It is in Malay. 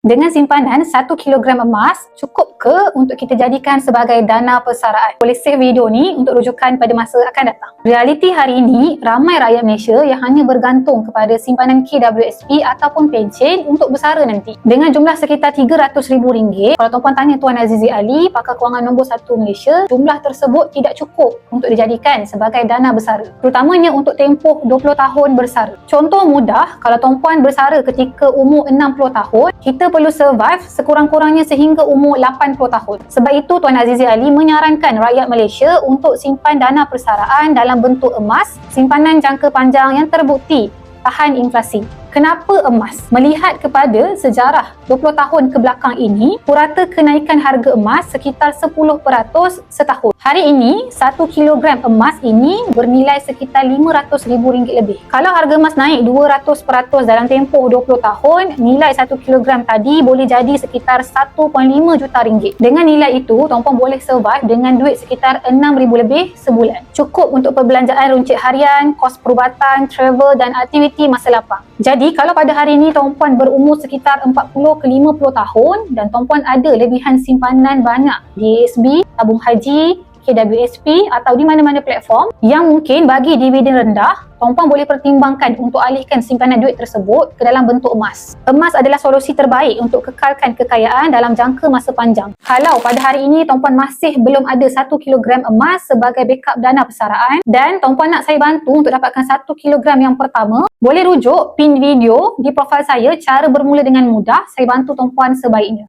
Dengan simpanan 1 kilogram emas, cukup ke untuk kita jadikan sebagai dana persaraan? Boleh save video ni untuk rujukan pada masa akan datang. Realiti hari ini, ramai rakyat Malaysia yang hanya bergantung kepada simpanan KWSP ataupun pencen untuk bersara nanti. Dengan jumlah sekitar RM300,000, kalau tuan-puan tanya Tuan Azizi Ali, pakar kewangan nombor 1 Malaysia, jumlah tersebut tidak cukup untuk dijadikan sebagai dana bersara. Terutamanya untuk tempoh 20 tahun bersara. Contoh mudah, kalau tuan-puan bersara ketika umur 60 tahun, kita perlu survive sekurang-kurangnya sehingga umur 80 tahun. Sebab itu Tuan Azizi Ali menyarankan rakyat Malaysia untuk simpan dana persaraan dalam bentuk emas, simpanan jangka panjang yang terbukti tahan inflasi. Kenapa emas? Melihat kepada sejarah 20 tahun ke belakang ini, purata kenaikan harga emas sekitar 10% setahun. Hari ini, 1 kilogram emas ini bernilai sekitar RM500,000 lebih. Kalau harga emas naik 200% dalam tempoh 20 tahun, nilai 1 kilogram tadi boleh jadi sekitar RM1.5 juta. Dengan nilai itu, tuan-puan boleh survive dengan duit sekitar RM6,000 lebih sebulan. Cukup untuk perbelanjaan runcit harian, kos perubatan, travel dan aktiviti masa lapang. Jadi, kalau pada hari ini tuan-puan berumur sekitar 40 ke 50 tahun dan tuan-puan ada lebihan simpanan banyak di ASB, tabung haji, KWSP atau di mana-mana platform yang mungkin bagi dividen rendah, tuan-puan boleh pertimbangkan untuk alihkan simpanan duit tersebut ke dalam bentuk emas. Emas adalah solusi terbaik untuk kekalkan kekayaan dalam jangka masa panjang. Kalau pada hari ini tuan-puan masih belum ada 1 kilogram emas sebagai backup dana persaraan dan tuan-puan nak saya bantu untuk dapatkan 1 kilogram yang pertama, boleh rujuk pin video di profil saya, cara bermula dengan mudah. Saya bantu tuan-puan sebaiknya.